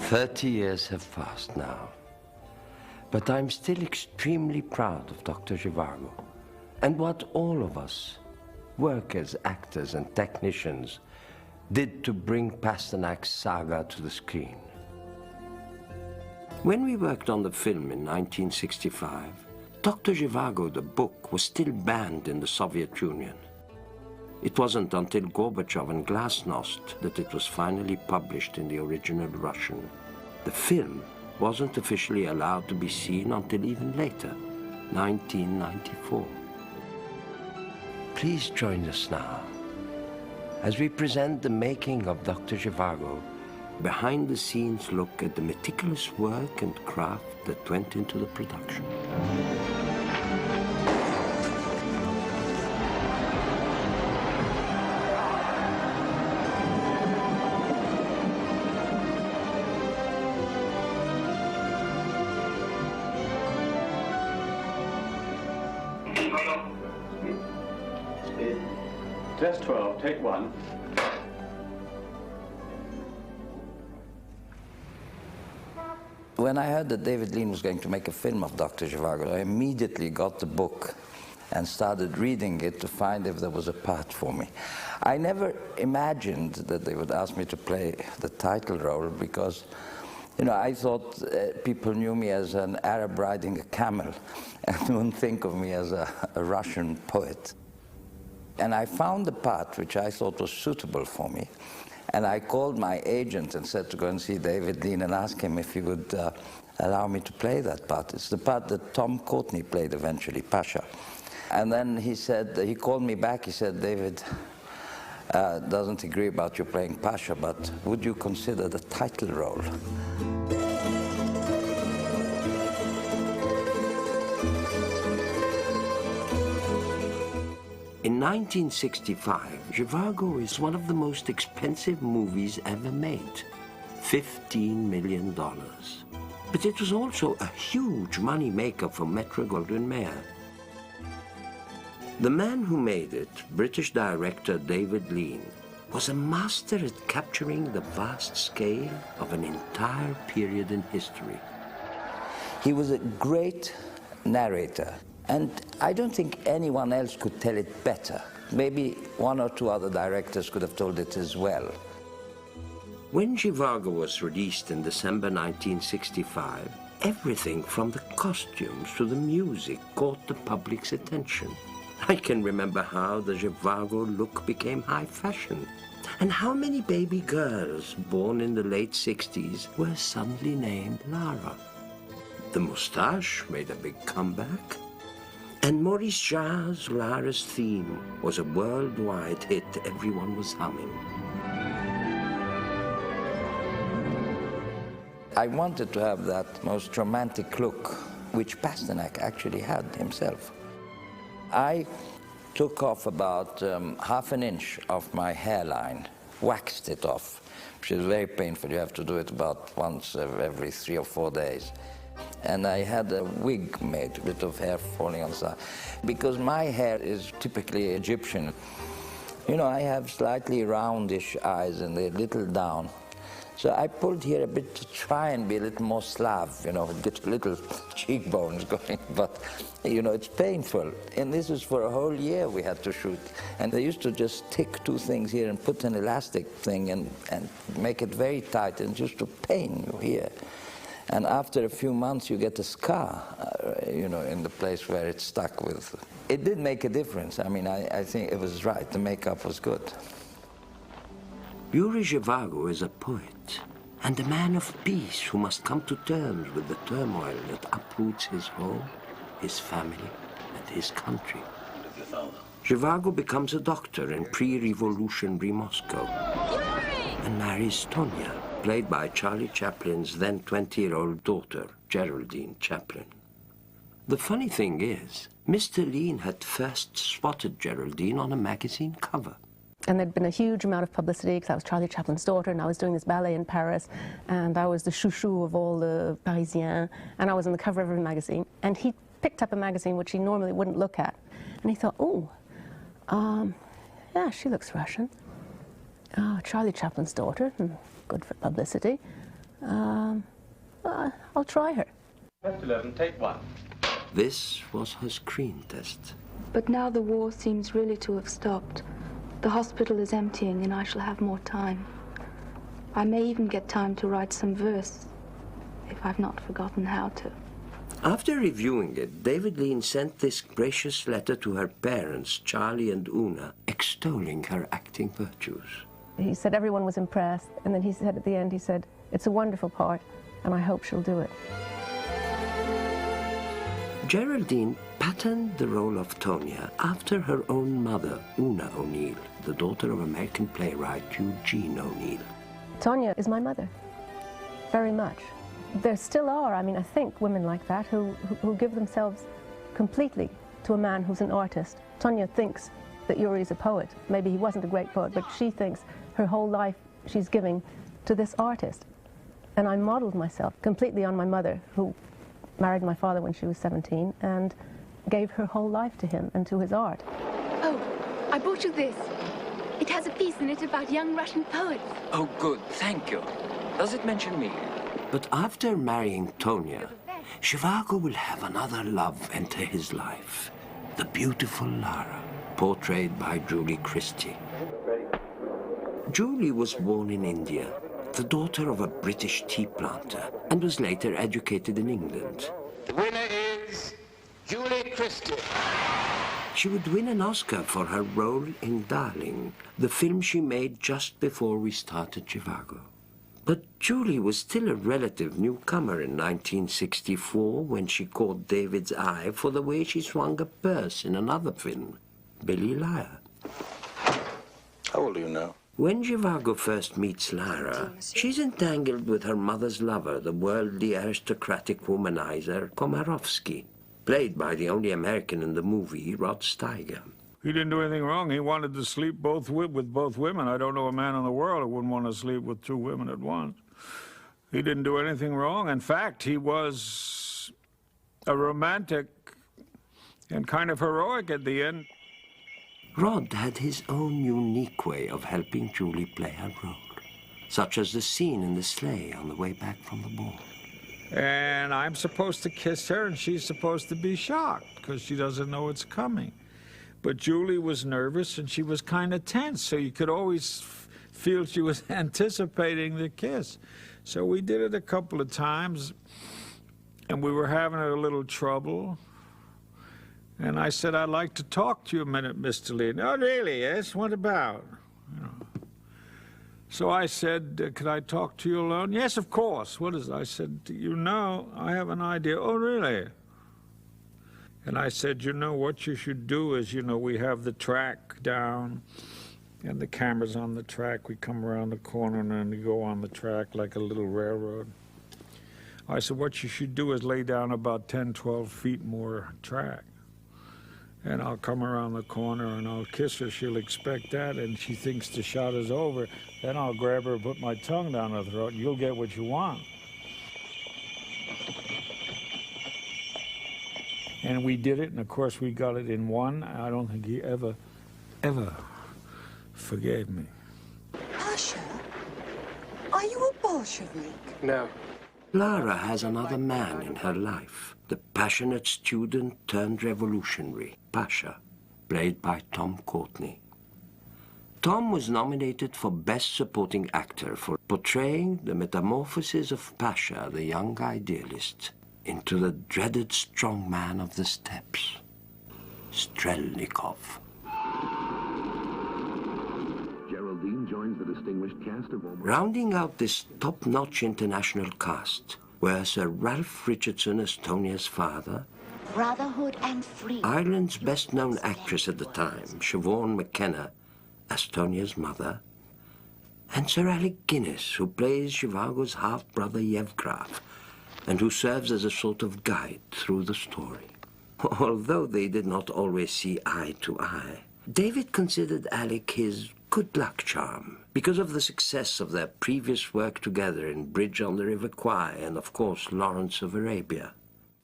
30 years have passed now, but I'm still extremely proud of Dr. Zhivago and what all of us, workers, actors, and technicians, did to bring Pasternak's saga to the screen. When we worked on the film in 1965, Dr. Zhivago, the book, was still banned in the Soviet Union. It wasn't until Gorbachev and Glasnost that it was finally published in the original Russian. The film wasn't officially allowed to be seen until even later, 1994. Please join us now as we present the making of Dr. Zhivago, behind-the-scenes look at the meticulous work and craft that went into the production. Test 12, take 1. When I heard that David Lean was going to make a film of Dr. Zhivago, I immediately got the book and started reading it to find if there was a part for me. I never imagined that they would ask me to play the title role because, you know, I thought people knew me as an Arab riding a camel and wouldn't think of me as a Russian poet. And I found the part which I thought was suitable for me. And I called my agent and said to go and see David Lean and ask him if he would allow me to play that part. It's the part that Tom Courtenay played eventually, Pasha. And then he said, he called me back, he said, David doesn't agree about you playing Pasha, but would you consider the title role? In 1965, Zhivago is one of the most expensive movies ever made, $15 million. But it was also a huge money maker for Metro-Goldwyn-Mayer. The man who made it, British director David Lean, was a master at capturing the vast scale of an entire period in history. He was a great narrator. And I don't think anyone else could tell it better. Maybe one or two other directors could have told it as well. When Zhivago was released in December 1965, everything from the costumes to the music caught the public's attention. I can remember how the Zhivago look became high fashion, and how many baby girls born in the late 60s were suddenly named Lara. The moustache made a big comeback. And Maurice Jarre's Lara's theme was a worldwide hit everyone was humming. I wanted to have that most romantic look, which Pasternak actually had himself. I took off about half an inch of my hairline, waxed it off, which is very painful. You have to do it about once every 3 or 4 days. And I had a wig made, a bit of hair falling on the side. Because my hair is typically Egyptian. You know, I have slightly roundish eyes and they're a little down. So I pulled here a bit to try and be a little more Slav, you know, get little cheekbones going. But, you know, it's painful. And this is for a whole year we had to shoot. And they used to just stick 2 things here and put an elastic thing and make it very tight and just to pain you here. And after a few months, you get a scar, you know, in the place where it's stuck with. It did make a difference. I mean, I think it was right. The makeup was good. Yuri Zhivago is a poet and a man of peace who must come to terms with the turmoil that uproots his home, his family, and his country. Zhivago becomes a doctor in pre-revolutionary Moscow and marries Tonya, played by Charlie Chaplin's then 20-year-old daughter, Geraldine Chaplin. The funny thing is, Mr. Lean had first spotted Geraldine on a magazine cover. And there'd been a huge amount of publicity because I was Charlie Chaplin's daughter and I was doing this ballet in Paris and I was the chouchou of all the Parisiens and I was on the cover of every magazine. And he picked up a magazine which he normally wouldn't look at. And he thought, oh, yeah, she looks Russian. Oh, Charlie Chaplin's daughter, good for publicity. I'll try her. Test 11, take 1. This was her screen test. But now the war seems really to have stopped. The hospital is emptying and I shall have more time. I may even get time to write some verse, if I've not forgotten how to. After reviewing it, David Lean sent this gracious letter to her parents, Charlie and Una, extolling her acting virtues. He said everyone was impressed, and then he said at the end, he said, "It's a wonderful part, and I hope she'll do it." Geraldine patterned the role of Tonya after her own mother, Una O'Neill, the daughter of American playwright Eugene O'Neill. Tonya is my mother, very much. There still are, I think, women like that who give themselves completely to a man who's an artist. Tonya thinks that Yuri is a poet. Maybe he wasn't a great poet, but she thinks her whole life she's giving to this artist. And I modeled myself completely on my mother, who married my father when she was 17 and gave her whole life to him and to his art. Oh, I brought you this. It has a piece in it about young Russian poets. Oh, good. Thank you. Does it mention me? But after marrying Tonya, Zhivago will have another love enter his life, the beautiful Lara, portrayed by Julie Christie. Julie was born in India, the daughter of a British tea planter, and was later educated in England. The winner is Julie Christie. She would win an Oscar for her role in Darling, the film she made just before we started Zhivago. But Julie was still a relative newcomer in 1964 when she caught David's eye for the way she swung a purse in another film, Billy Liar. How old are you now? When Zhivago first meets Lara, she's entangled with her mother's lover, the worldly aristocratic womanizer Komarovsky, played by the only American in the movie, Rod Steiger. He didn't do anything wrong. He wanted to sleep with both women. I don't know a man in the world who wouldn't want to sleep with two women at once. He didn't do anything wrong. In fact, he was a romantic and kind of heroic at the end. Rod had his own unique way of helping Julie play her role, such as the scene in the sleigh on the way back from the ball. And I'm supposed to kiss her, and she's supposed to be shocked because she doesn't know it's coming. But Julie was nervous, and she was kind of tense, so you could always feel she was anticipating the kiss. So we did it a couple of times, and we were having a little trouble. And I said, "I'd like to talk to you a minute, Mr. Lee." "Oh, really? Yes? What about?" You know. So I said, "Could I talk to you alone?" "Yes, of course." "What is it?" I said, "You know, I have an idea." "Oh, really?" And I said, "You know, what you should do is, you know, we have the track down, and the camera's on the track. We come around the corner, and then we go on the track like a little railroad." I said, "What you should do is lay down about 10, 12 feet more track. And I'll come around the corner and I'll kiss her. She'll expect that, and she thinks the shot is over. Then I'll grab her and put my tongue down her throat, and you'll get what you want." And we did it, and of course we got it in one. I don't think he ever forgave me. Pasha, are you a Bolshevik? No. Lara has another man in her life, the passionate student turned revolutionary, Pasha, played by Tom Courtenay. Tom was nominated for Best Supporting Actor for portraying the metamorphosis of Pasha, the young idealist, into the dreaded strongman of the steppes, Strelnikov. Joins the distinguished cast of Omar. Rounding out this top-notch international cast were Sir Ralph Richardson as Tonia's father, Brotherhood and freedom. Ireland's best-known actress at the time, Siobhan McKenna, as Tonia's mother, and Sir Alec Guinness, who plays Zhivago's half-brother Yevgraf, and who serves as a sort of guide through the story. Although they did not always see eye to eye, David considered Alec his good luck charm because of the success of their previous work together in Bridge on the River Kwai and, of course, Lawrence of Arabia.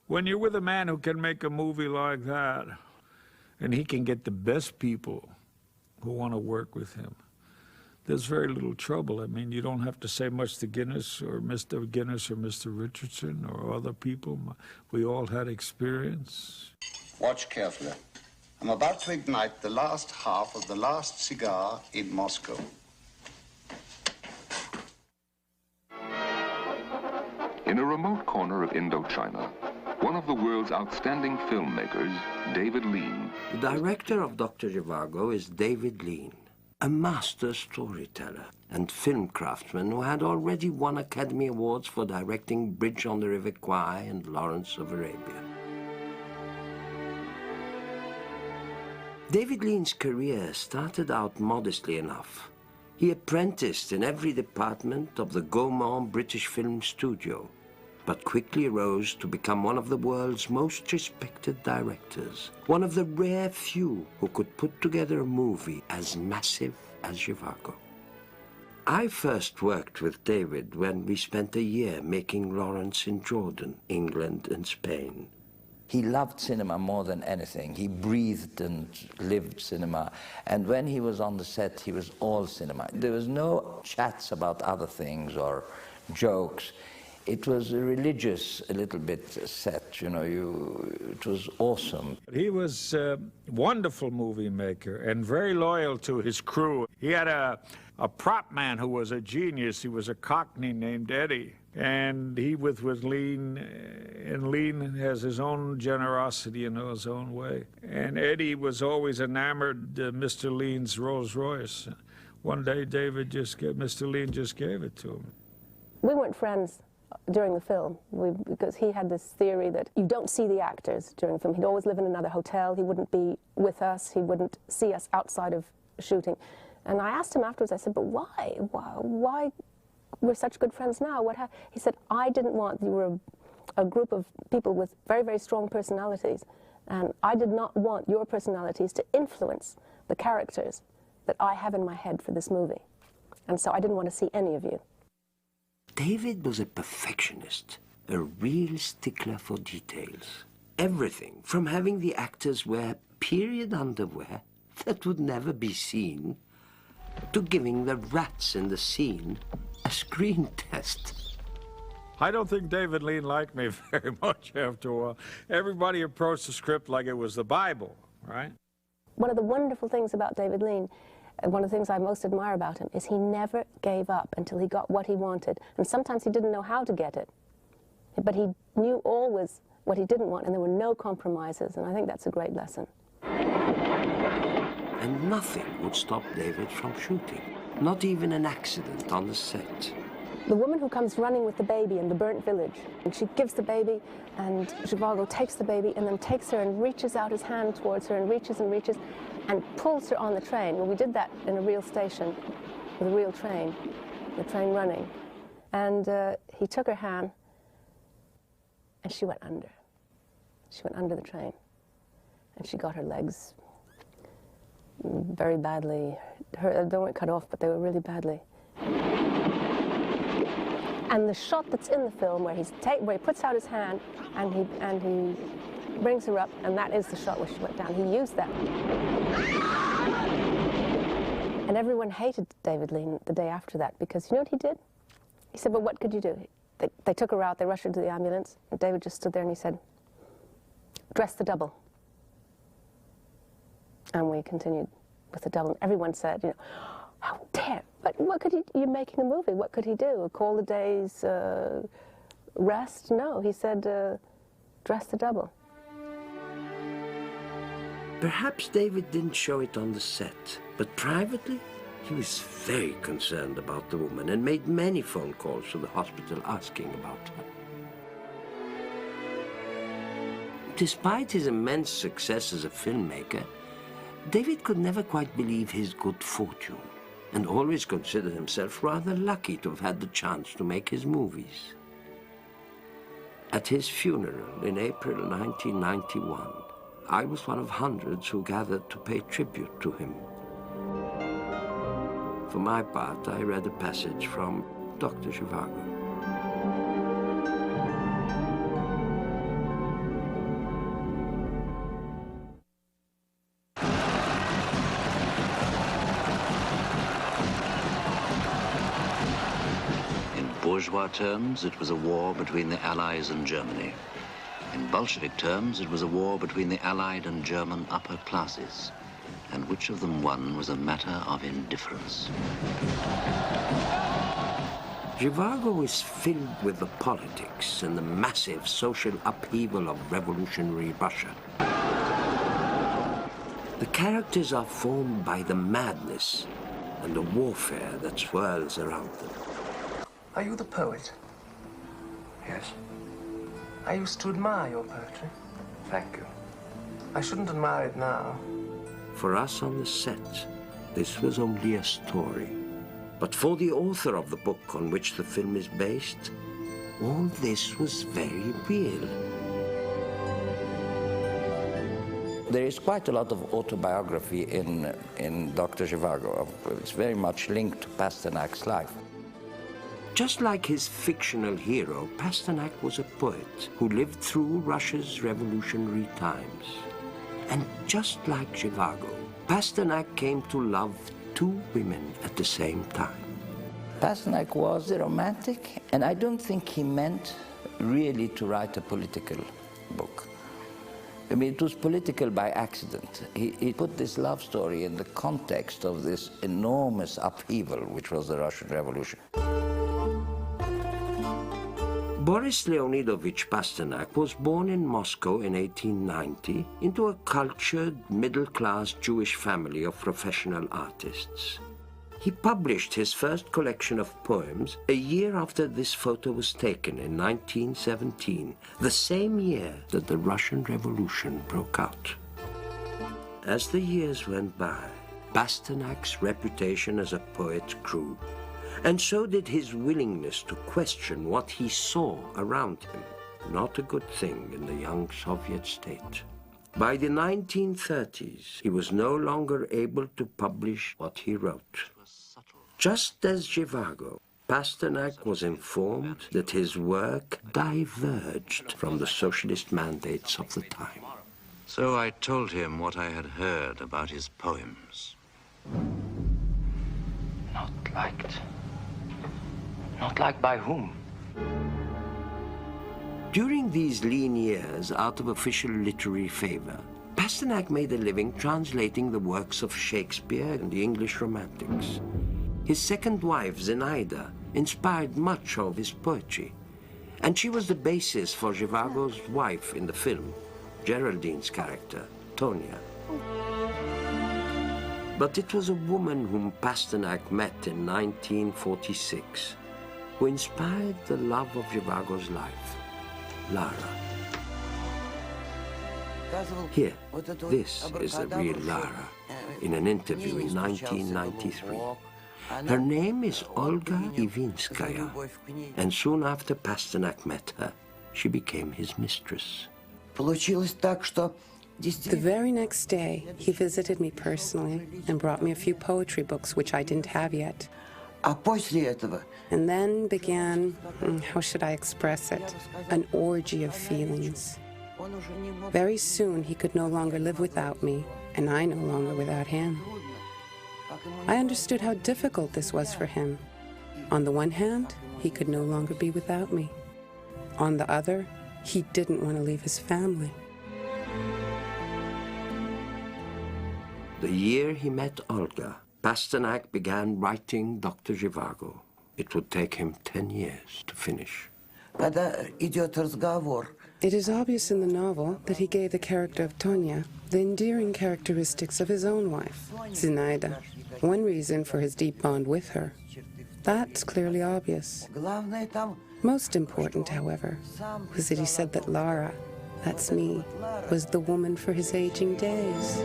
When you're with a man who can make a movie like that, and he can get the best people who want to work with him, there's very little trouble. I mean, you don't have to say much to Guinness or Mr. Richardson or other people. We all had experience. Watch carefully. I'm about to ignite the last half of the last cigar in Moscow. In a remote corner of Indochina, one of the world's outstanding filmmakers, David Lean. The director of Dr. Zhivago is David Lean, a master storyteller and film craftsman who had already won Academy Awards for directing Bridge on the River Kwai and Lawrence of Arabia. David Lean's career started out modestly enough. He apprenticed in every department of the Gaumont British Film Studio, but quickly rose to become one of the world's most respected directors, one of the rare few who could put together a movie as massive as Zhivago. I first worked with David when we spent a year making Lawrence in Jordan, England and Spain. He loved cinema more than anything. He breathed and lived cinema. And when he was on the set, he was all cinema. There was no chats about other things or jokes. It was a religious, a little bit set, you know, it was awesome. He was a wonderful movie maker and very loyal to his crew. He had a prop man who was a genius. He was a Cockney named Eddie. And he with Lean, and Lean has his own generosity in his own way. And Eddie was always enamored of Mr. Lean's Rolls Royce. One day Mr. Lean just gave it to him. We weren't friends during the film because he had this theory that you don't see the actors during the film. He'd always live in another hotel. He wouldn't be with us. He wouldn't see us outside of shooting. And I asked him afterwards, I said, but why? Why we're such good friends now? He said, I didn't want, you were a group of people with very, very strong personalities, and I did not want your personalities to influence the characters that I have in my head for this movie. And so I didn't want to see any of you. David was a perfectionist, a real stickler for details. Everything from having the actors wear period underwear that would never be seen, to giving the rats in the scene a screen test. I don't think David Lean liked me very much after a while. Everybody approached the script like it was the Bible, right? One of the wonderful things about David Lean, and one of the things I most admire about him, is he never gave up until he got what he wanted. And sometimes he didn't know how to get it. But he knew always what he didn't want, and there were no compromises, and I think that's a great lesson. And nothing would stop David from shooting. Not even an accident on the set. The woman who comes running with the baby in the burnt village, and she gives the baby, and Zhivago takes the baby and then takes her and reaches out his hand towards her and reaches and pulls her on the train. Well, we did that in a real station with a real train, the train running. And he took her hand and she went under. She went under the train and she got her legs very badly. They weren't cut off, but they were really badly. And the shot that's in the film where he puts out his hand and he brings her up, and that is the shot where she went down. He used that. And everyone hated David Lean the day after that because you know what he did? He said, well, what could you do? They took her out, they rushed her to the ambulance, and David just stood there and he said, dress the double. And we continued with the double. And everyone said, you know, how dare, but what could you're making a movie, what could he do? Call the day's rest? No, he said, dress the double. Perhaps David didn't show it on the set, but privately, he was very concerned about the woman and made many phone calls to the hospital asking about her. Despite his immense success as a filmmaker, David could never quite believe his good fortune and always considered himself rather lucky to have had the chance to make his movies. At his funeral in April 1991, I was one of hundreds who gathered to pay tribute to him. For my part, I read a passage from Dr. Zhivago. bourgeois terms, it was a war between the Allies and Germany. In Bolshevik terms, it was a war between the Allied and German upper classes. And which of them won was a matter of indifference. Zhivago is filled with the politics and the massive social upheaval of revolutionary Russia. The characters are formed by the madness and the warfare that swirls around them. Are you the poet? Yes. I used to admire your poetry. Thank you. I shouldn't admire it now. For us on the set, this was only a story. But for the author of the book on which the film is based, all this was very real. There is quite a lot of autobiography in Dr. Zhivago. It's very much linked to Pasternak's life. Just like his fictional hero, Pasternak was a poet who lived through Russia's revolutionary times. And just like Zhivago, Pasternak came to love two women at the same time. Pasternak was a romantic, and I don't think he meant really to write a political book. I mean, it was political by accident. He put this love story in the context of this enormous upheaval, which was the Russian Revolution. Boris Leonidovich Pasternak was born in Moscow in 1890 into a cultured, middle-class Jewish family of professional artists. He published his first collection of poems a year after this photo was taken in 1917, the same year that the Russian Revolution broke out. As the years went by, Pasternak's reputation as a poet grew, and so did his willingness to question what he saw around him, not a good thing in the young Soviet state. By the 1930s, he was no longer able to publish what he wrote. Just as Zhivago, Pasternak was informed that his work diverged from the socialist mandates of the time. So I told him what I had heard about his poems. Not liked. Not liked by whom? During these lean years, out of official literary favor, Pasternak made a living translating the works of Shakespeare and the English Romantics. His second wife, Zenaida, inspired much of his poetry, and she was the basis for Zhivago's wife in the film, Geraldine's character, Tonia. But it was a woman whom Pasternak met in 1946 who inspired the love of Zhivago's life, Lara. Here, this is the real Lara, in an interview in 1993. Her name is Olga Ivinskaya, and soon after Pasternak met her, she became his mistress. The very next day, he visited me personally and brought me a few poetry books, which I didn't have yet. And then began, how should I express it, an orgy of feelings. Very soon, he could no longer live without me, and I no longer without him. I understood how difficult this was for him. On the one hand, he could no longer be without me. On the other, he didn't want to leave his family. The year he met Olga, Pasternak began writing Dr. Zhivago. It would take him 10 years to finish. It is obvious in the novel that he gave the character of Tonia the endearing characteristics of his own wife, Zinaida. One reason for his deep bond with her. That's clearly obvious. Most important, however, was that he said that Lara, that's me, was the woman for his aging days.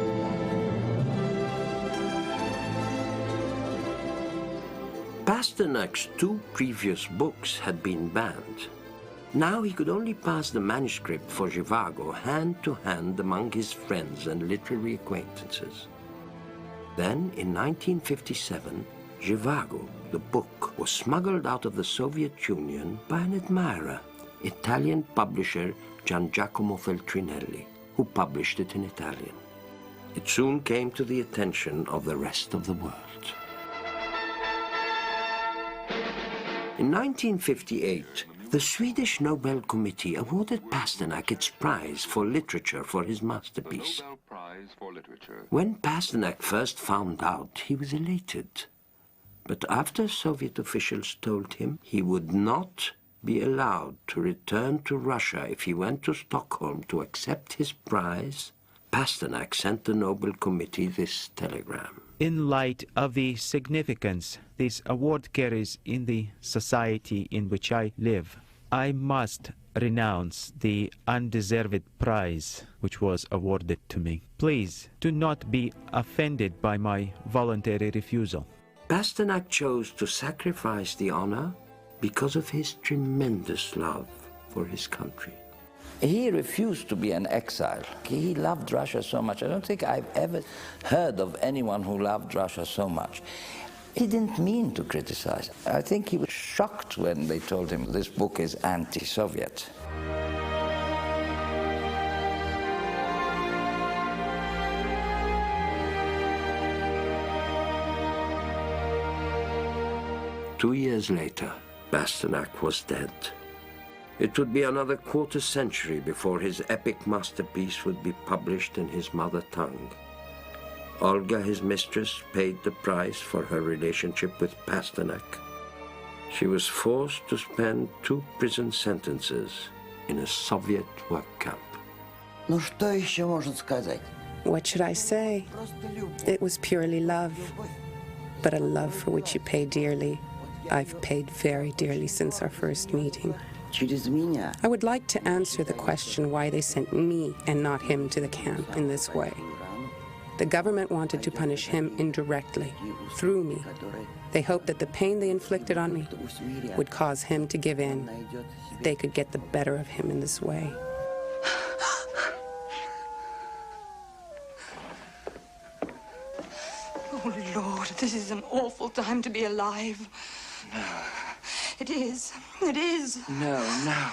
Pasternak's two previous books had been banned. Now he could only pass the manuscript for Zhivago hand to hand among his friends and literary acquaintances. Then, in 1957, Zhivago, the book, was smuggled out of the Soviet Union by an admirer, Italian publisher Giangiacomo Feltrinelli, who published it in Italian. It soon came to the attention of the rest of the world. In 1958, the Swedish Nobel Committee awarded Pasternak its prize for literature for his masterpiece. Nobel Prize for Literature. When Pasternak first found out, he was elated. But after Soviet officials told him he would not be allowed to return to Russia if he went to Stockholm to accept his prize, Pasternak sent the Nobel Committee this telegram. In light of the significance this award carries in the society in which I live, I must renounce the undeserved prize which was awarded to me. Please do not be offended by my voluntary refusal. Pasternak chose to sacrifice the honor because of his tremendous love for his country. He refused to be an exile. He loved Russia so much. I don't think I've ever heard of anyone who loved Russia so much. He didn't mean to criticize. I think he was shocked when they told him this book is anti-Soviet. Two years later, Pasternak was dead. It would be another quarter century before his epic masterpiece would be published in his mother tongue. Olga, his mistress, paid the price for her relationship with Pasternak. She was forced to spend 2 prison sentences in a Soviet work camp. Ну что еще можно сказать? What should I say? It was purely love, but a love for which you pay dearly. I've paid very dearly since our first meeting. I would like to answer the question why they sent me and not him to the camp in this way. The government wanted to punish him indirectly, through me. They hoped that the pain they inflicted on me would cause him to give in. They could get the better of him in this way. Oh, Lord, this is an awful time to be alive. No. It is. It is. No, no.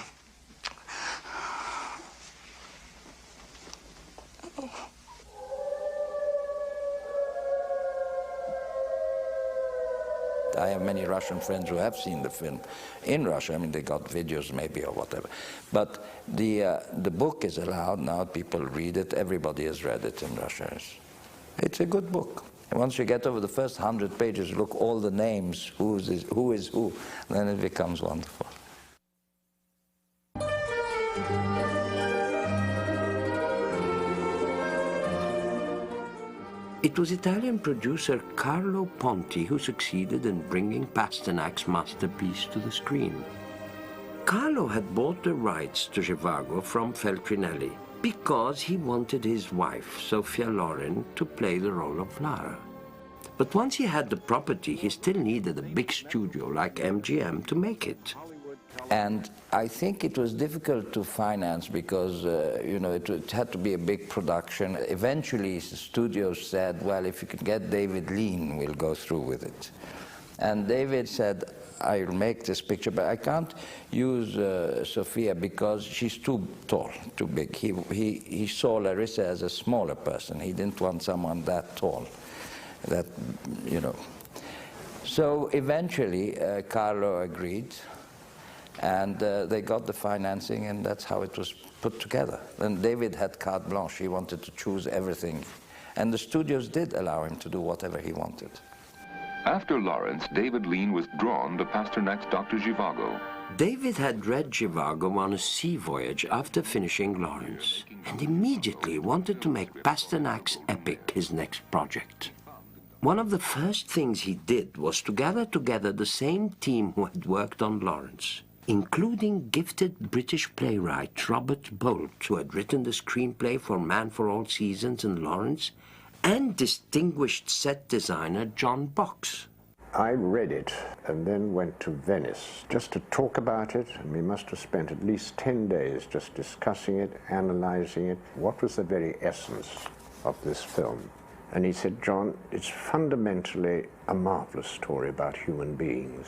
I have many Russian friends who have seen the film in Russia. I mean, they got videos maybe or whatever. But the book is allowed now. People read it. Everybody has read it in Russia. It's a good book. And once you get over the first 100 pages, look all the names, who is who, then it becomes wonderful. It was Italian producer Carlo Ponti who succeeded in bringing Pasternak's masterpiece to the screen. Carlo had bought the rights to Zhivago from Feltrinelli because he wanted his wife, Sophia Loren, to play the role of Lara. But once he had the property, he still needed a big studio like MGM to make it. And I think it was difficult to finance because, it had to be a big production. Eventually, the studios said, well, if you can get David Lean, we'll go through with it. And David said, I'll make this picture, but I can't use Sophia because she's too tall, too big. He saw Larissa as a smaller person. He didn't want someone that tall, So eventually, Carlo agreed. And they got the financing, and that's how it was put together. And David had carte blanche. He wanted to choose everything. And the studios did allow him to do whatever he wanted. After Lawrence, David Lean was drawn to Pasternak's Dr. Zhivago. David had read Zhivago on a sea voyage after finishing Lawrence, and immediately wanted to make Pasternak's epic his next project. One of the first things he did was to gather together the same team who had worked on Lawrence, including gifted British playwright Robert Bolt, who had written the screenplay for Man for All Seasons and Lawrence, and distinguished set designer John Box. I read it and then went to Venice just to talk about it, and we must have spent at least 10 days just discussing it, analyzing it. What was the very essence of this film? And he said, John, it's fundamentally a marvelous story about human beings.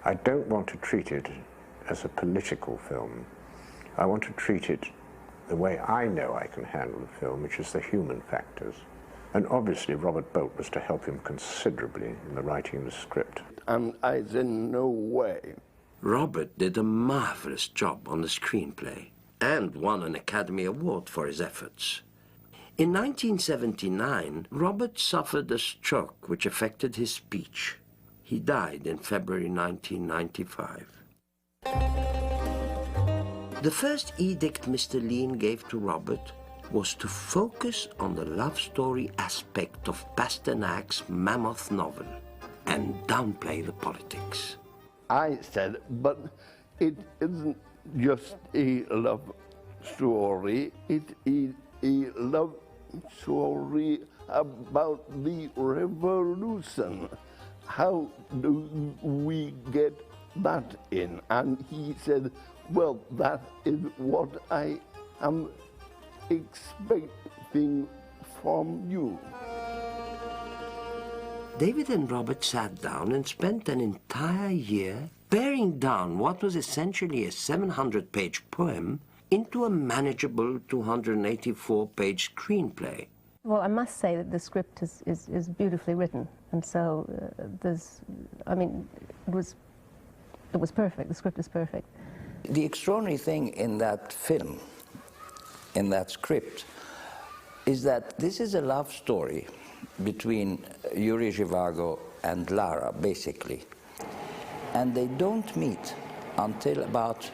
I don't want to treat it as a political film. I want to treat it the way I know I can handle a film, which is the human factors. And obviously Robert Bolt was to help him considerably in the writing of the script. And I said, no way. Robert did a marvelous job on the screenplay and won an Academy Award for his efforts. In 1979, Robert suffered a stroke which affected his speech. He died in February 1995. The first edict Mr. Lean gave to Robert was to focus on the love story aspect of Pasternak's mammoth novel and downplay the politics. I said, but it isn't just a love story, it is a love story about the revolution. How do we get that in? And he said, well, that is what I am expecting from you. David and Robert sat down and spent an entire year paring down what was essentially a 700-page poem into a manageable 284-page screenplay. Well, I must say that the script is beautifully written, and so it was perfect. The script is perfect. The extraordinary thing in that film, in that script, is that this is a love story between Yuri Zhivago and Lara, basically. And they don't meet until about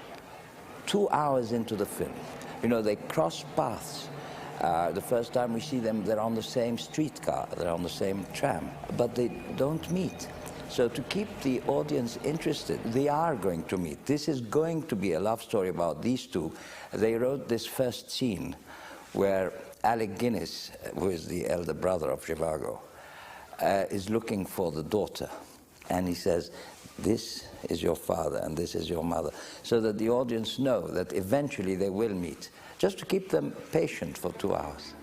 2 hours into the film. You know, they cross paths. The first time we see them, they're on the same streetcar, they're on the same tram, but they don't meet. So to keep the audience interested, they are going to meet. This is going to be a love story about these two. They wrote this first scene where Alec Guinness, who is the elder brother of Zhivago, is looking for the daughter. And he says, this is your father and this is your mother, so that the audience know that eventually they will meet, just to keep them patient for 2 hours.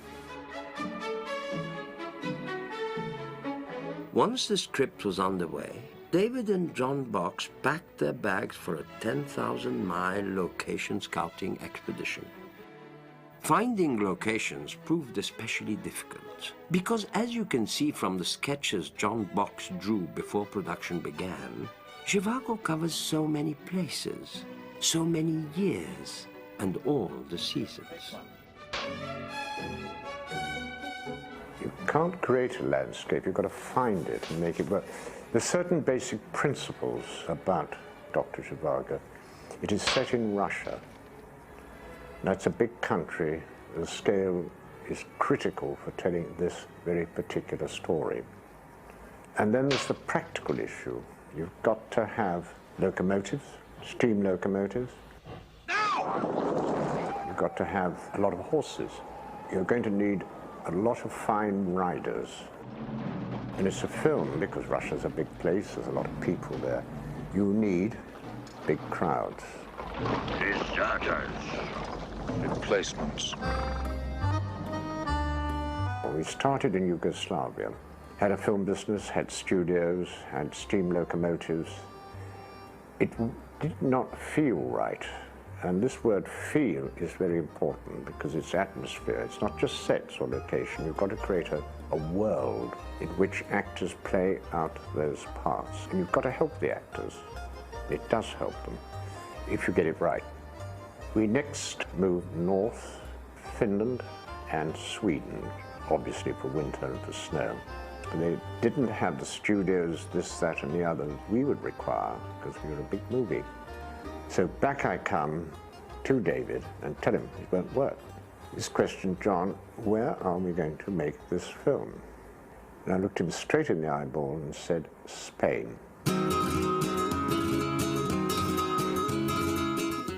Once the script was underway, David and John Box packed their bags for a 10,000-mile location scouting expedition. Finding locations proved especially difficult, because as you can see from the sketches John Box drew before production began, Zhivago covers so many places, so many years, and all the seasons. You can't create a landscape, you've got to find it and make it work. There's certain basic principles about Dr. Zhivago. It is set in Russia. That's a big country. The scale is critical for telling this very particular story. And then there's the practical issue. You've got to have locomotives, steam locomotives. You've got to have a lot of horses. You're going to need a lot of fine riders. And it's a film, because Russia's a big place, there's a lot of people there. You need big crowds. Discharges. Emplacements. We started in Yugoslavia, had a film business, had studios, had steam locomotives. It did not feel right. And this word feel is very important because it's atmosphere. It's not just sets or location. You've got to create a world in which actors play out those parts. And you've got to help the actors. It does help them if you get it right. We next moved north, Finland and Sweden, obviously for winter and for snow. And they didn't have the studios, this, that, and the other we would require because we were a big movie. So back I come to David and tell him it won't work. This question, John, where are we going to make this film? And I looked him straight in the eyeball and said, Spain.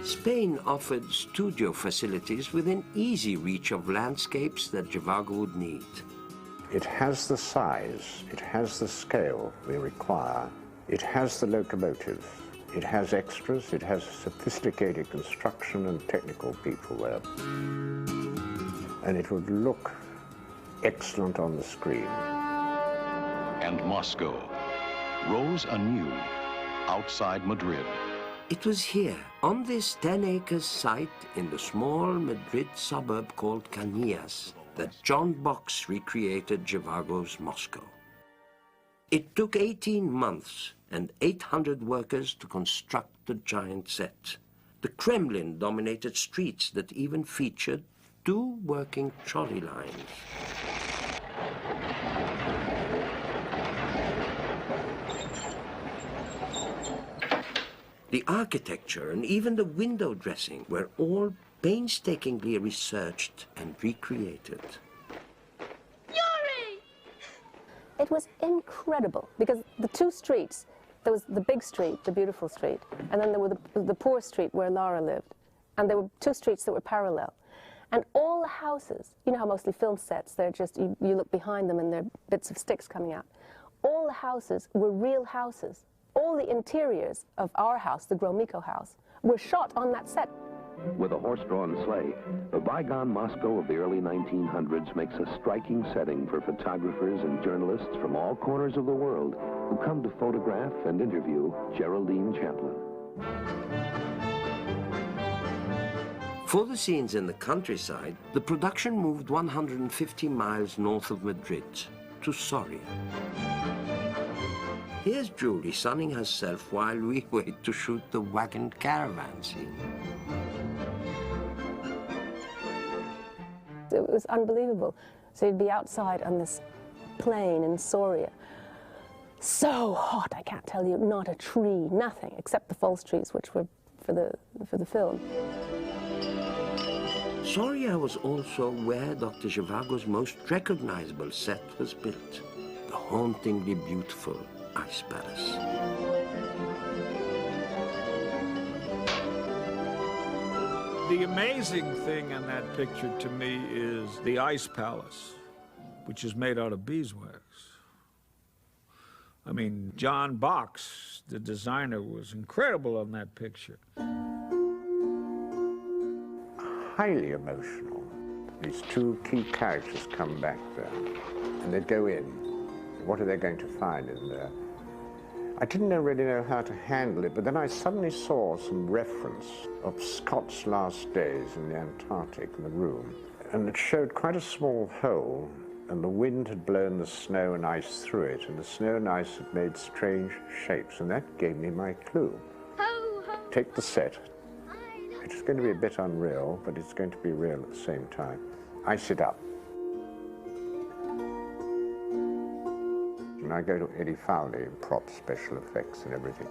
Spain offered studio facilities within easy reach of landscapes that Zhivago would need. It has the size, it has the scale we require, it has the locomotive. It has extras, it has sophisticated construction and technical people there. And it would look excellent on the screen. And Moscow rose anew outside Madrid. It was here, on this 10-acre site in the small Madrid suburb called Cañas, that John Box recreated Zhivago's Moscow. It took 18 months and 800 workers to construct the giant set. The Kremlin dominated streets that even featured 2 working trolley lines. The architecture and even the window dressing were all painstakingly researched and recreated. It was incredible because the 2 streets, there was the big street, the beautiful street, and then there were the poor street where Laura lived. And there were 2 streets that were parallel. And all the houses, you know how mostly film sets, they're just, you look behind them and they're bits of sticks coming out. All the houses were real houses. All the interiors of our house, the Gromyko house, were shot on that set. With a horse-drawn sleigh, the bygone Moscow of the early 1900s makes a striking setting for photographers and journalists from all corners of the world who come to photograph and interview Geraldine Chaplin. For the scenes in the countryside, the production moved 150 miles north of Madrid to Soria. Here's Julie sunning herself while we wait to shoot the wagon caravan scene. It was unbelievable. So you'd be outside on this plain in Soria. So hot, I can't tell you, not a tree, nothing, except the false trees, which were for the film. Soria was also where Dr. Zhivago's most recognizable set was built, the hauntingly beautiful Ice Palace. The amazing thing in that picture to me is the Ice Palace, which is made out of beeswax. I mean, John Box, the designer, was incredible on that picture. Highly emotional. These 2 key characters come back there, and they go in. What are they going to find in there? I didn't really know how to handle it, but then I suddenly saw some reference of Scott's last days in the Antarctic in the room, and it showed quite a small hole, and the wind had blown the snow and ice through it, and the snow and ice had made strange shapes, and that gave me my clue. Take the set. It's going to be a bit unreal, but it's going to be real at the same time. Ice it up. And I go to Eddie Fowley in props, special effects and everything.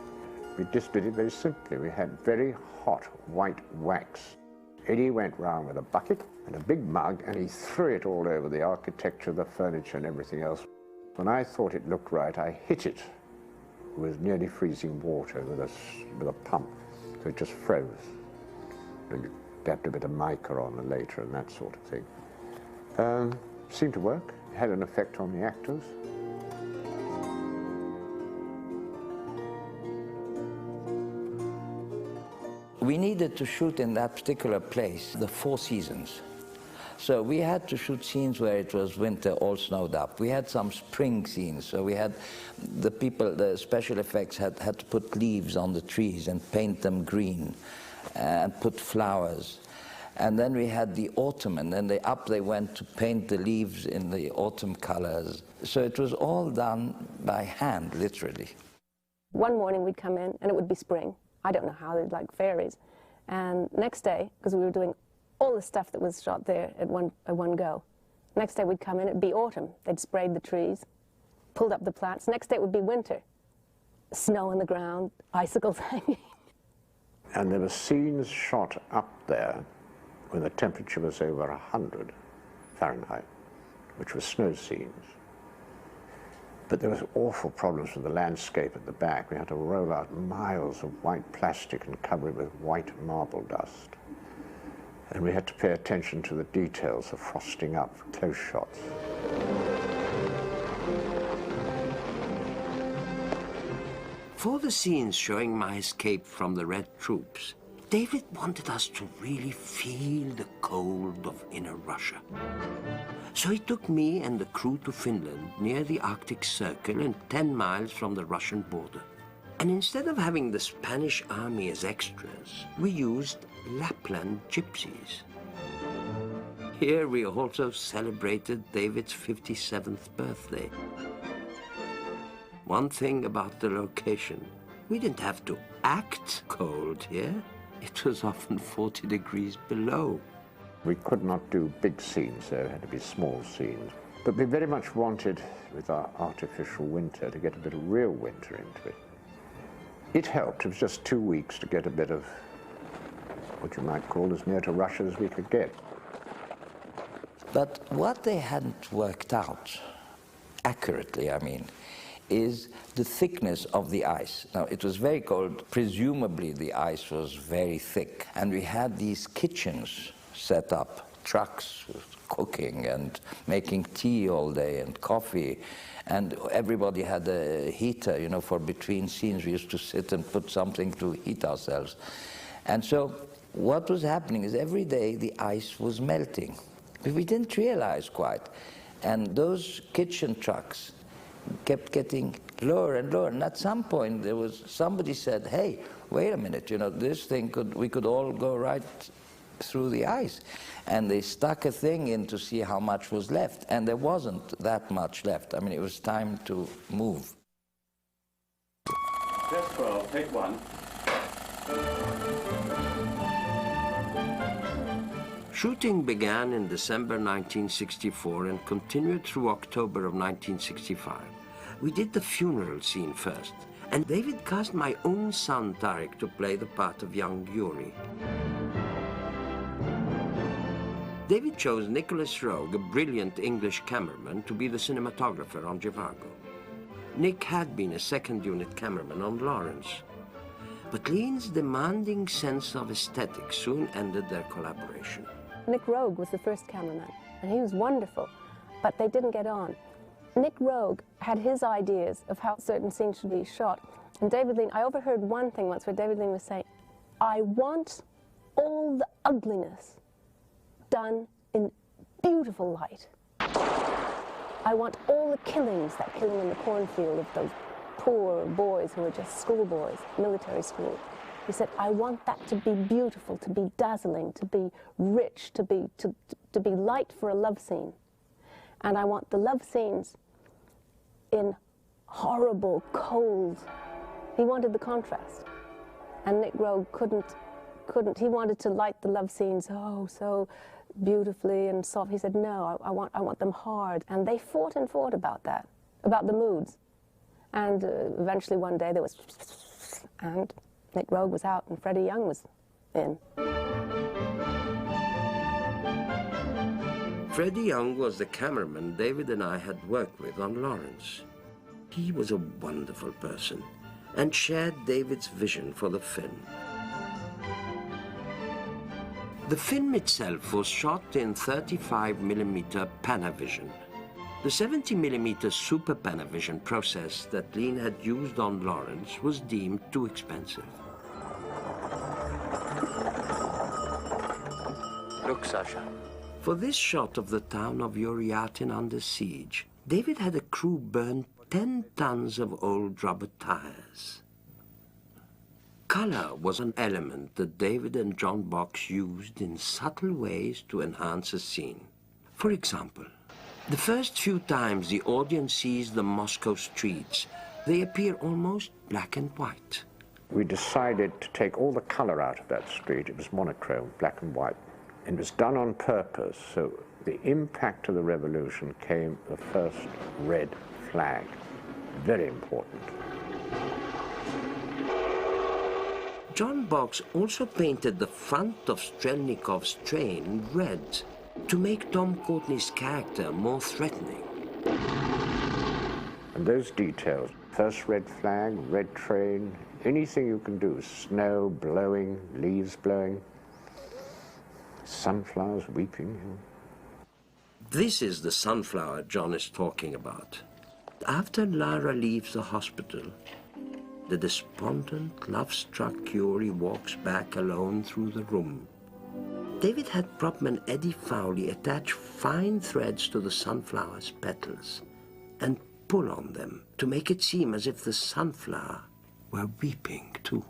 We just did it very simply. We had very hot white wax. Eddie went round with a bucket and a big mug, and he threw it all over the architecture, the furniture and everything else. When I thought it looked right, I hit it with nearly freezing water with a pump, so it just froze. You dabbed a bit of mica on later and that sort of thing. Seemed to work. It had an effect on the actors. We needed to shoot in that particular place the 4 seasons. So we had to shoot scenes where it was winter, all snowed up. We had some spring scenes, so we had the special effects had to put leaves on the trees and paint them green and put flowers. And then we had the autumn, and then they went to paint the leaves in the autumn colors. So it was all done by hand, literally. One morning we'd come in and it would be spring. I don't know how, they'd like fairies. And next day, because we were doing all the stuff that was shot there at one go, next day we'd come in, it'd be autumn. They'd sprayed the trees, pulled up the plants. Next day it would be winter. Snow on the ground, icicles hanging. And there were scenes shot up there when the temperature was over 100 Fahrenheit, which were snow scenes. But there was awful problems with the landscape at the back. We had to roll out miles of white plastic and cover it with white marble dust. And we had to pay attention to the details of frosting up for close shots. For the scenes showing my escape from the Red troops, David wanted us to really feel the cold of inner Russia. So he took me and the crew to Finland, near the Arctic Circle and 10 miles from the Russian border. And instead of having the Spanish army as extras, we used Lapland gypsies. Here we also celebrated David's 57th birthday. One thing about the location, we didn't have to act cold here. It was often 40 degrees below. We could not do big scenes, there had to be small scenes. But we very much wanted, with our artificial winter, to get a bit of real winter into it. It helped. It was just 2 weeks to get a bit of what you might call as near to Russia as we could get. But what they hadn't worked out accurately, I mean, is the thickness of the ice. Now, it was very cold. Presumably, the ice was very thick. And we had these kitchens set up, trucks cooking and making tea all day and coffee. And everybody had a heater, you know, for between scenes. We used to sit and put something to heat ourselves. And so what was happening is every day the ice was melting. But we didn't realize quite. And those kitchen trucks kept getting lower and lower. And at some point there was, somebody said, hey, wait a minute, you know, this thing we could all go right through the ice. And they stuck a thing in to see how much was left. And there wasn't that much left. I mean, it was time to move. Test 12, take 1. Shooting began in December 1964 and continued through October of 1965. We did the funeral scene first, and David cast my own son Tarek to play the part of young Yuri. David chose Nicholas Rogue, a brilliant English cameraman, to be the cinematographer on Zhivago. Nick had been a second-unit cameraman on Lawrence. But Lean's demanding sense of aesthetics soon ended their collaboration. Nick Rogue was the first cameraman, and he was wonderful, but they didn't get on. Nick Rogue had his ideas of how certain scenes should be shot, and David Lean, I overheard one thing once where David Lean was saying, I want all the ugliness done in beautiful light. I want all the killings, that killing in the cornfield of those poor boys who were just schoolboys, military school. He said, I want that to be beautiful, to be dazzling, to be rich, to be light for a love scene. And I want the love scenes in horrible, cold. He wanted the contrast. And Nick Rogue couldn't, he wanted to light the love scenes, oh, so beautifully and soft. He said, no, I want them hard. And they fought and fought about that, about the moods. And eventually one day there was, and Nick Rogue was out and Freddie Young was in. Freddie Young was the cameraman David and I had worked with on Lawrence. He was a wonderful person and shared David's vision for the film. The film itself was shot in 35mm Panavision. The 70mm Super Panavision process that Lean had used on Lawrence was deemed too expensive. Look, Sasha. For this shot of the town of Yuriatin under siege, David had a crew burn 10 tons of old rubber tires. Color was an element that David and John Box used in subtle ways to enhance a scene. For example, the first few times the audience sees the Moscow streets, they appear almost black and white. We decided to take all the color out of that street. It was monochrome, black and white. It was done on purpose, so the impact of the revolution came the first red flag. Very important. John Box also painted the front of Strelnikov's train red to make Tom Courtney's character more threatening. And those details, first red flag, red train, anything you can do, snow blowing, leaves blowing, sunflowers weeping. This is the sunflower John is talking about. After Lara leaves the hospital, the despondent, love-struck Yuri walks back alone through the room. David had propman Eddie Fowley attach fine threads to the sunflower's petals and pull on them to make it seem as if the sunflower were weeping too.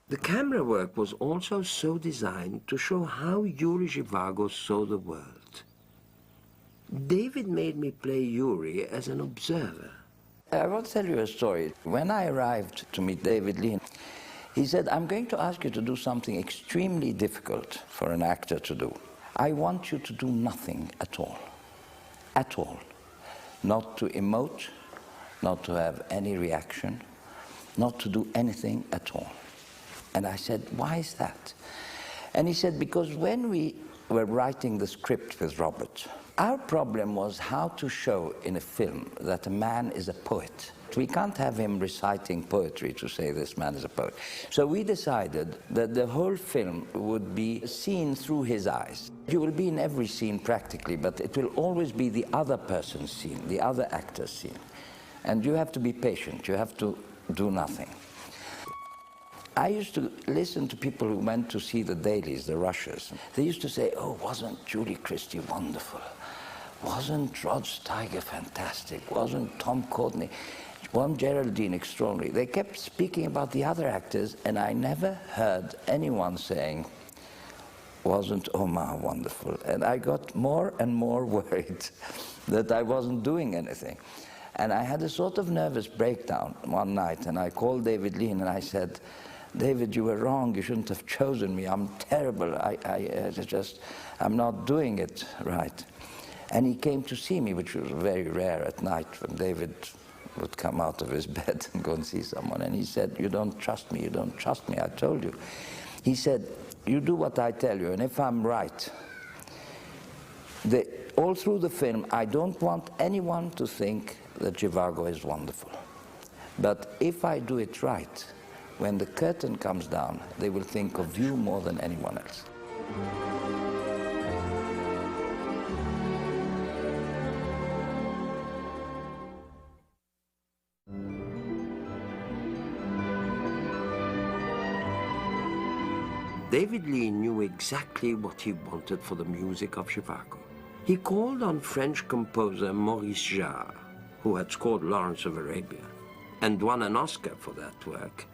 The camera work was also so designed to show how Yuri Zhivago saw the world. David made me play Yuri as an observer. I will tell you a story. When I arrived to meet David Lean, he said, I'm going to ask you to do something extremely difficult for an actor to do. I want you to do nothing at all. At all. Not to emote, not to have any reaction, not to do anything at all. And I said, why is that? And he said, because when we were writing the script with Robert, our problem was how to show in a film that a man is a poet. We can't have him reciting poetry to say this man is a poet. So we decided that the whole film would be seen through his eyes. You will be in every scene practically, but it will always be the other person's scene, the other actor's scene. And you have to be patient, you have to do nothing. I used to listen to people who went to see the dailies, the rushes. They used to say, oh, wasn't Julie Christie wonderful? Wasn't Rod Steiger fantastic? Wasn't Tom Courtenay? Wasn't Geraldine extraordinary? They kept speaking about the other actors, and I never heard anyone saying, wasn't Omar wonderful? And I got more and more worried that I wasn't doing anything. And I had a sort of nervous breakdown one night, and I called David Lean and I said, David, you were wrong, you shouldn't have chosen me, I'm terrible, I'm not doing it right. And he came to see me, which was very rare at night when David would come out of his bed and go and see someone. And he said, you don't trust me, I told you. He said, you do what I tell you, and if I'm right, all through the film, I don't want anyone to think that Zhivago is wonderful. But if I do it right, when the curtain comes down, they will think of you more than anyone else. David Lean knew exactly what he wanted for the music of Zhivago. He called on French composer Maurice Jarre, who had scored Lawrence of Arabia, and won an Oscar for that work.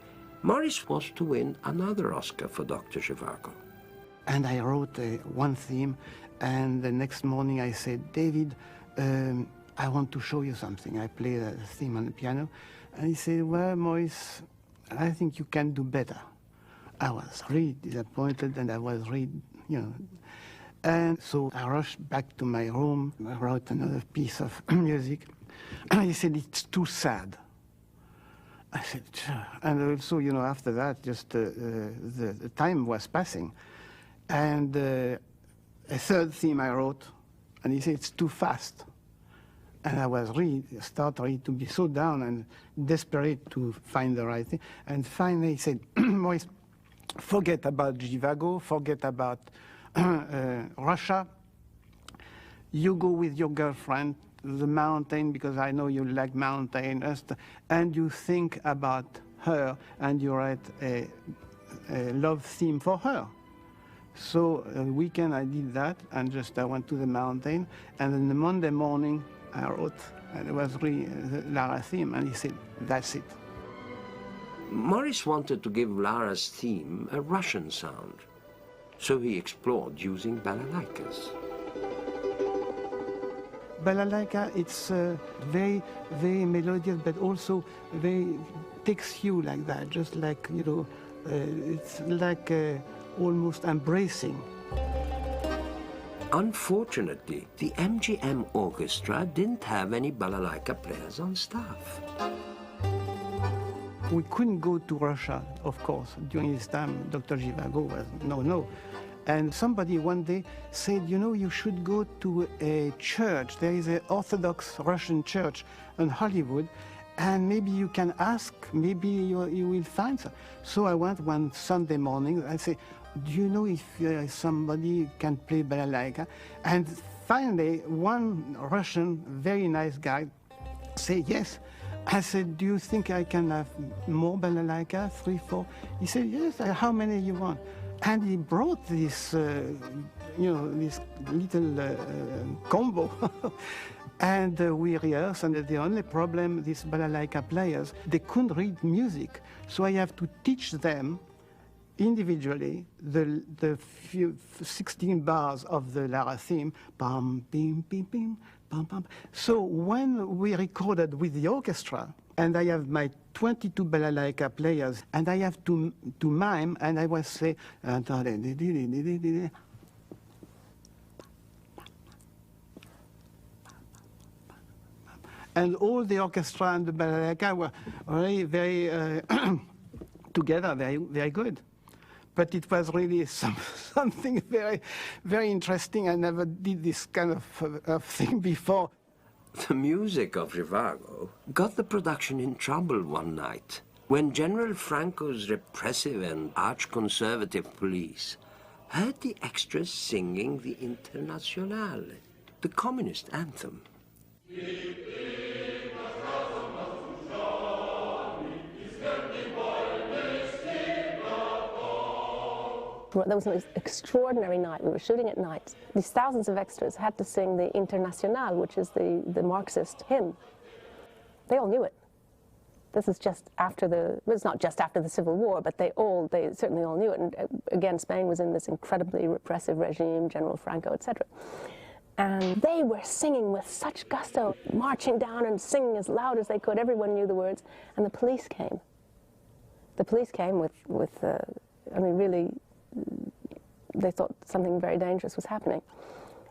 Maurice was to win another Oscar for Dr. Zhivago. And I wrote one theme, and the next morning I said, David, I want to show you something. I played a theme on the piano, and he said, well, Maurice, I think you can do better. I was really disappointed, and I was really, And so I rushed back to my room. I wrote another piece of music. And he said, it's too sad. I said, sure. And also, after that, just the time was passing. And a third theme I wrote, and he said, it's too fast. And I was started to be so down and desperate to find the right thing. And finally he said, Maurice, forget about Zhivago, forget about Russia. You go with your girlfriend to the mountain, because I know you like mountains, and you think about her, and you write a love theme for her. So a weekend I did that, and I went to the mountain, and then the Monday morning I wrote, and it was really Lara theme, and he said, that's it. Maurice wanted to give Lara's theme a Russian sound, so he explored using balalaikas. Balalaika, it's very, very melodious, but also very takes you like that, just like, it's like almost embracing. Unfortunately, the MGM orchestra didn't have any balalaika players on staff. We couldn't go to Russia, of course. During this time, Dr. Zhivago was no. And somebody one day said, you should go to a church. There is an Orthodox Russian church in Hollywood, and maybe you can ask, maybe you will find some. So I went one Sunday morning. I said, do you know if somebody can play balalaika? And finally, one Russian, very nice guy, said yes. I said, do you think I can have more balalaika, 3, 4? He said, yes, how many you want? And he brought this, this little combo. And we rehearsed, and the only problem, these balalaika players, they couldn't read music. So I have to teach them individually the few 16 bars of the Lara theme, bam, bim, bim, bim, bam, bam. So when we recorded with the orchestra, and I have my 22 balalaika players, and I have to mime, and I was say, and all the orchestra and the balalaika were really very together, very, very good. But it was really something very, very interesting. I never did this kind of thing before. The music of Zhivago got the production in trouble one night when General Franco's repressive and arch-conservative police heard the extras singing the Internationale, the communist anthem. There was an extraordinary night. We were shooting at night. These thousands of extras had to sing the Internationale, which is the Marxist hymn. They all knew it. This is just after the, well, it's not just after the Civil War, but they certainly all knew it. And again, Spain was in this incredibly repressive regime, General Franco, etc. And they were singing with such gusto, marching down and singing as loud as they could. Everyone knew the words. And the police came. The police came with I mean, really, they thought something very dangerous was happening.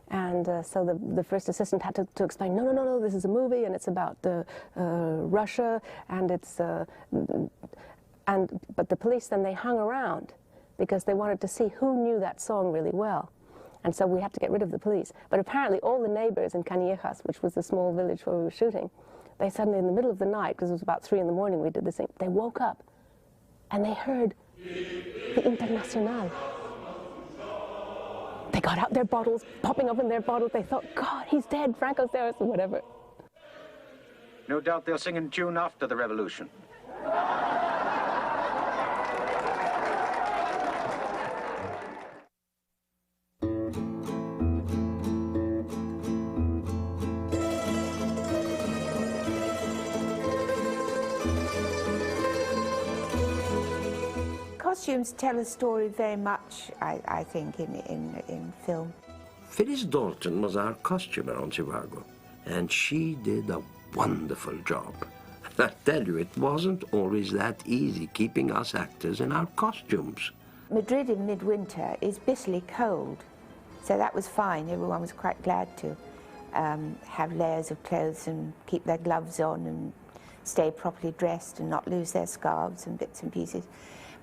And so the first assistant had to explain, no, this is a movie, and it's about Russia, and it's, but the police then, they hung around because they wanted to see who knew that song really well. And so we had to get rid of the police. But apparently all the neighbors in Canillejas, which was the small village where we were shooting, they suddenly, in the middle of the night, because it was about 3 in the morning we did this thing, they woke up and they heard the Internationale. They got out their bottles, popping open their bottles. They thought, God, he's dead, Franco's there, or whatever. No doubt they'll sing in tune after the revolution. Costumes tell a story very much, I think, in film. Phyllis Dalton was our costumer on Zhivago, and she did a wonderful job. I tell you, it wasn't always that easy keeping us actors in our costumes. Madrid in midwinter is bitterly cold, so that was fine. Everyone was quite glad to have layers of clothes and keep their gloves on and stay properly dressed and not lose their scarves and bits and pieces.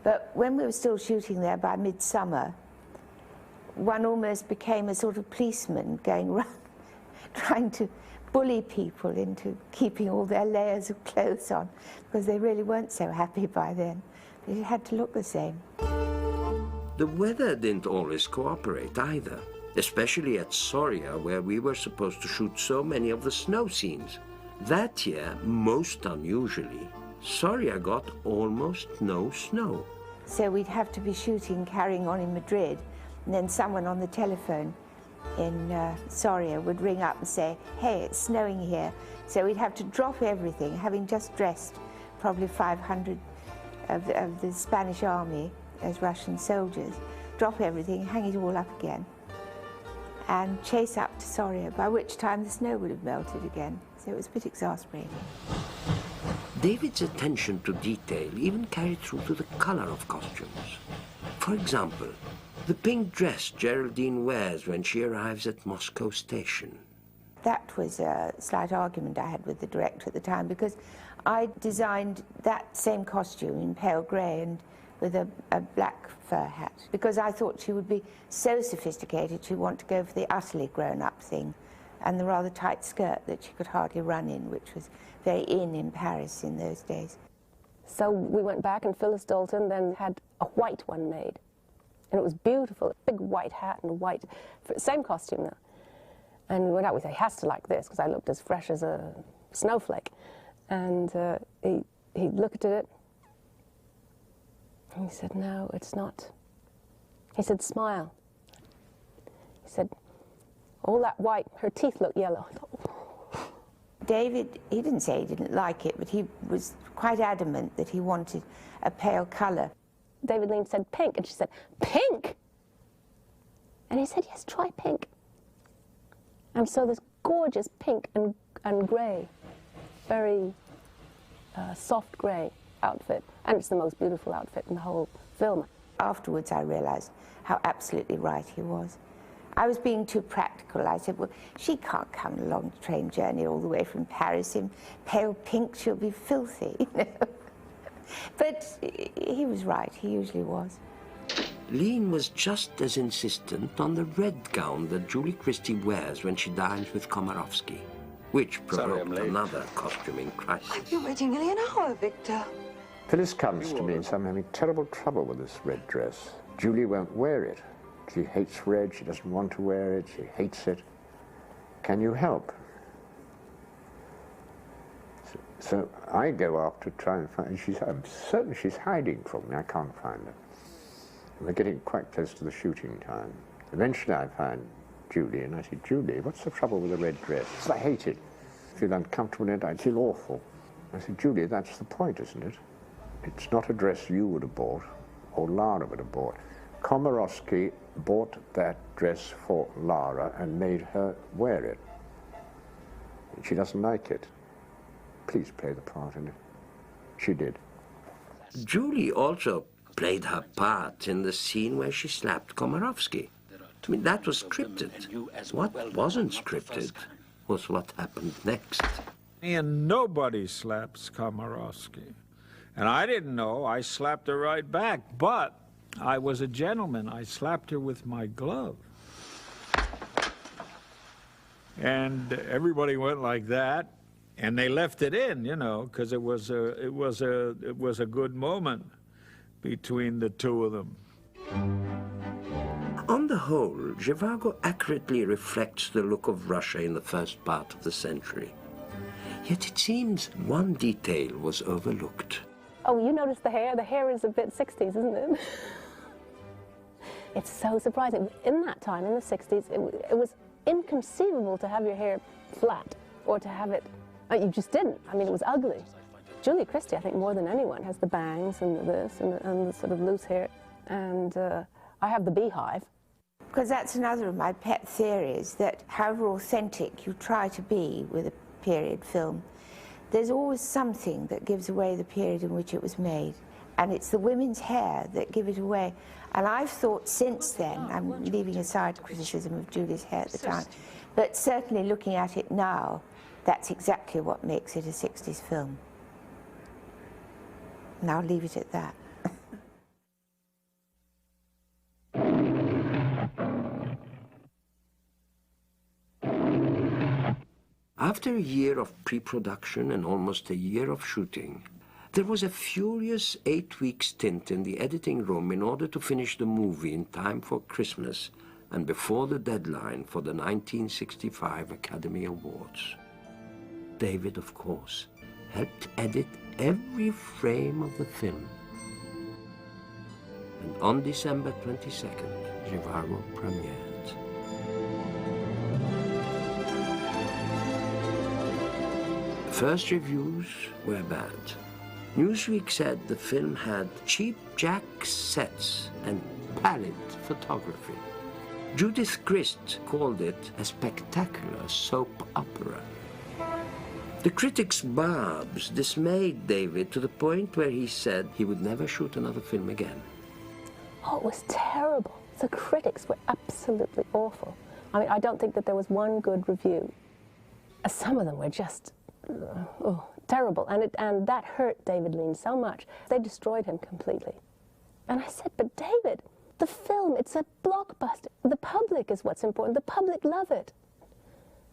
But when we were still shooting there by midsummer, one almost became a sort of policeman going around trying to bully people into keeping all their layers of clothes on, because they really weren't so happy by then. It had to look the same. The weather didn't always cooperate either, especially at Soria, where we were supposed to shoot so many of the snow scenes. That year, most unusually, Soria got almost no snow. So we'd have to be shooting, carrying on in Madrid, and then someone on the telephone in Soria would ring up and say, hey, it's snowing here. So we'd have to drop everything, having just dressed probably 500 of the Spanish army as Russian soldiers, drop everything, hang it all up again, and chase up to Soria, by which time the snow would have melted again. So it was a bit exasperating. David's attention to detail even carried through to the color of costumes. For example, the pink dress Geraldine wears when she arrives at Moscow station. That was a slight argument I had with the director at the time, because I designed that same costume in pale grey and with a black fur hat, because I thought she would be so sophisticated she'd want to go for the utterly grown-up thing and the rather tight skirt that she could hardly run in, which was very in Paris in those days. So we went back, and Phyllis Dalton then had a white one made. And it was beautiful, a big white hat and a white, same costume now. And we went out, we said, he has to like this, because I looked as fresh as a snowflake. And he looked at it, and he said, no, it's not. He said, smile. He said, all that white, her teeth look yellow. I thought, David, he didn't say he didn't like it, but he was quite adamant that he wanted a pale colour. David Lean said pink, and she said, pink? And he said, yes, try pink. And so this gorgeous pink and grey, very soft grey outfit, and it's the most beautiful outfit in the whole film. Afterwards, I realized how absolutely right he was. I was being too practical. I said, well, she can't come a long train journey all the way from Paris in pale pink. She'll be filthy, you know. But he was right. He usually was. Lean was just as insistent on the red gown that Julie Christie wears when she dines with Komorowski, which provoked another costuming crisis. I've been waiting nearly an hour, Victor. Phyllis comes to me and says, I'm having terrible trouble with this red dress. Julie won't wear it. She hates red, she doesn't want to wear it, she hates it. Can you help? So I go off to try and find her. I'm certain she's hiding from me, I can't find her. We're getting quite close to the shooting time. Eventually I find Julie and I say, Julie, what's the trouble with the red dress? She says, I hate it. I feel uncomfortable in it, I feel awful. I said, Julie, that's the point, isn't it? It's not a dress you would have bought or Lara would have bought. Komorowski bought that dress for Lara and made her wear it. She doesn't like it. Please play the part in it. She did. Julie also played her part in the scene where she slapped Komorowski. I mean, that was scripted. What wasn't scripted was what happened next. And nobody slaps Komorowski. And I didn't know. I slapped her right back, but I was a gentleman. I slapped her with my glove. And everybody went like that, and they left it in, you know, because it was a good moment between the two of them. On the whole, Zhivago accurately reflects the look of Russia in the first part of the century. Yet it seems one detail was overlooked. Oh, you noticed the hair? The hair is a bit 60s, isn't it? It's so surprising. In that time, in the 60s, it was inconceivable to have your hair flat or to have it... you just didn't. I mean, it was ugly. Julie Christie, I think, more than anyone, has the bangs and this and the sort of loose hair. And I have the beehive. Because that's another of my pet theories, that however authentic you try to be with a period film, there's always something that gives away the period in which it was made. And it's the women's hair that give it away. And I've thought since then, I'm leaving aside criticism of Julie's hair at the time, but certainly looking at it now, that's exactly what makes it a 60s film. And I'll leave it at that. After a year of pre-production and almost a year of shooting, there was a furious 8-week stint in the editing room in order to finish the movie in time for Christmas and before the deadline for the 1965 Academy Awards. David, of course, helped edit every frame of the film. And on December 22nd, Zhivago premiered. First reviews were bad. Newsweek said the film had cheap jack sets and pallid photography. Judith Christ called it a spectacular soap opera. The critics' barbs dismayed David to the point where he said he would never shoot another film again. Oh, it was terrible. The critics were absolutely awful. I mean, I don't think that there was one good review. Some of them were just terrible, and that hurt David Lean so much. They destroyed him completely. And I said, but David, the film, it's a blockbuster. The public is what's important. The public love it.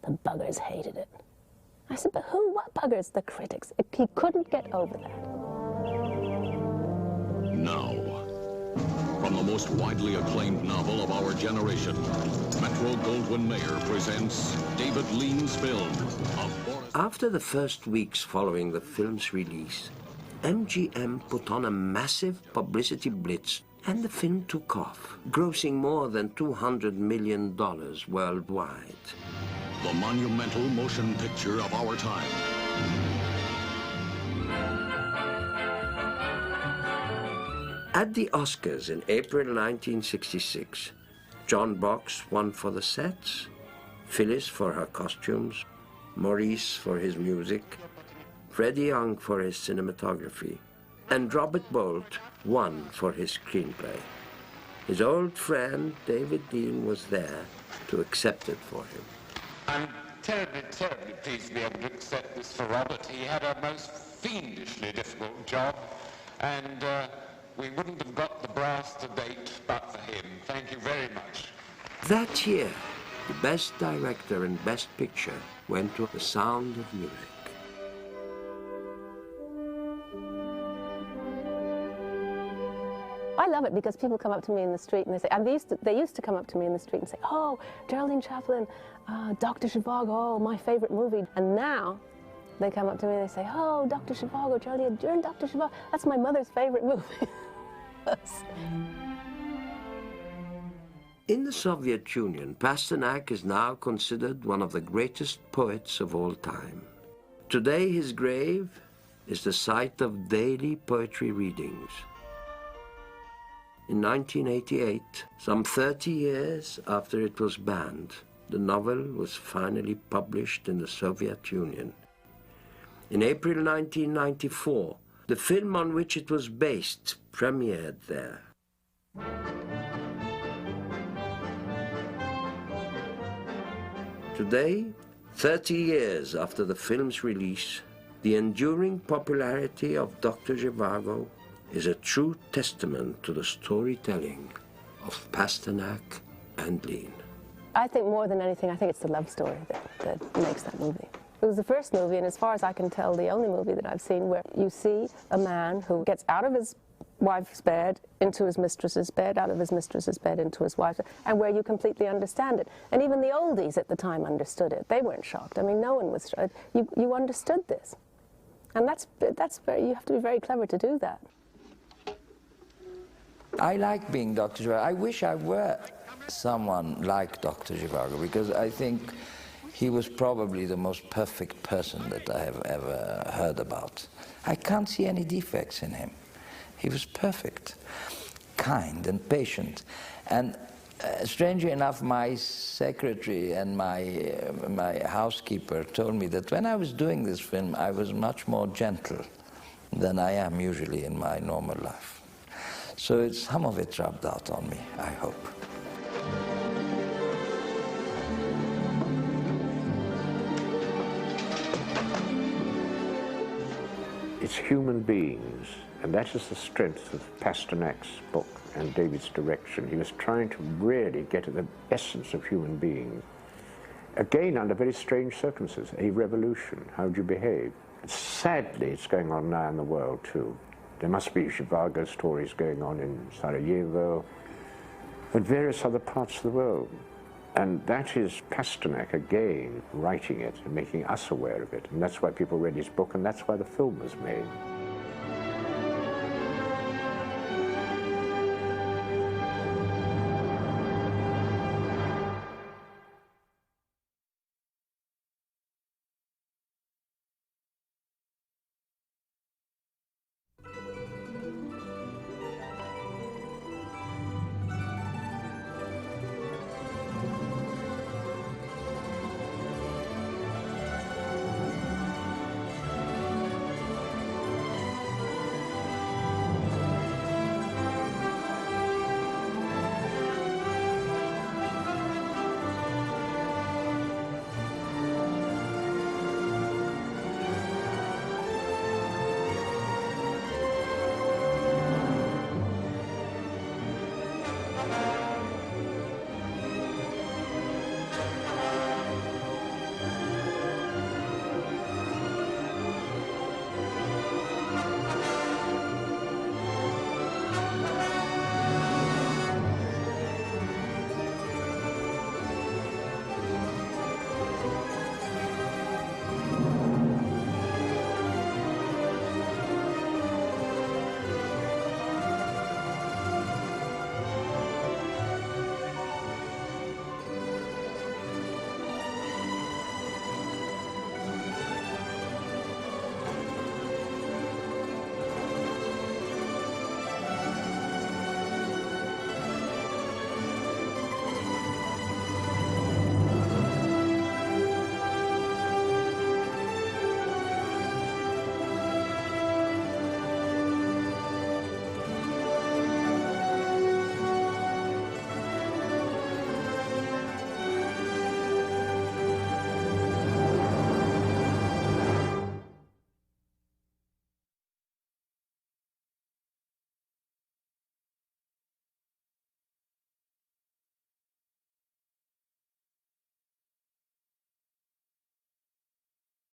The buggers hated it. I said, but who? What buggers? The critics. He couldn't get over that. Now, from the most widely acclaimed novel of our generation, Metro-Goldwyn-Mayer presents David Lean's film of... After the first weeks following the film's release, MGM put on a massive publicity blitz and the film took off, grossing more than $200 million worldwide. The monumental motion picture of our time. At the Oscars in April 1966, John Box won for the sets, Phyllis for her costumes, Maurice for his music, Freddie Young for his cinematography, and Robert Bolt won for his screenplay. His old friend David Lean was there to accept it for him. I'm terribly, terribly pleased to be able to accept this for Robert. He had a most fiendishly difficult job, and we wouldn't have got the brass to date but for him. Thank you very much. That year, the Best Director and Best Picture went to The Sound of Music. I love it because people come up to me in the street and they say, and they used to come up to me in the street and say, oh, Geraldine Chaplin, Dr. Zhivago, oh, my favorite movie. And now they come up to me and they say, oh, Dr. Zhivago, Geraldine, you're in Dr. Zhivago. That's my mother's favorite movie. In the Soviet Union, Pasternak is now considered one of the greatest poets of all time. Today, his grave is the site of daily poetry readings. In 1988, some 30 years after it was banned, the novel was finally published in the Soviet Union. In April 1994, the film on which it was based premiered there. Today, 30 years after the film's release, the enduring popularity of Dr. Zhivago is a true testament to the storytelling of Pasternak and Lean. I think more than anything, I think it's the love story that makes that movie. It was the first movie, and as far as I can tell, the only movie that I've seen where you see a man who gets out of his wife's bed into his mistress's bed, out of his mistress's bed into his wife's bed, and where you completely understand it. And even the oldies at the time understood it. They weren't shocked. I mean, no one was shocked. You understood this. And that's you have to be very clever to do that. I like being Dr. Zhivago. I wish I were someone like Dr. Zhivago, because I think he was probably the most perfect person that I have ever heard about. I can't see any defects in him. He was perfect, kind and patient. And strangely enough, my secretary and my housekeeper told me that when I was doing this film, I was much more gentle than I am usually in my normal life. So some of it rubbed out on me, I hope. It's human beings, and that is the strength of Pasternak's book and David's direction. He was trying to really get at the essence of human beings. Again, under very strange circumstances, a revolution. How do you behave? Sadly, it's going on now in the world, too. There must be Zhivago stories going on in Sarajevo and various other parts of the world. And that is Pasternak, again, writing it and making us aware of it. And that's why people read his book, and that's why the film was made.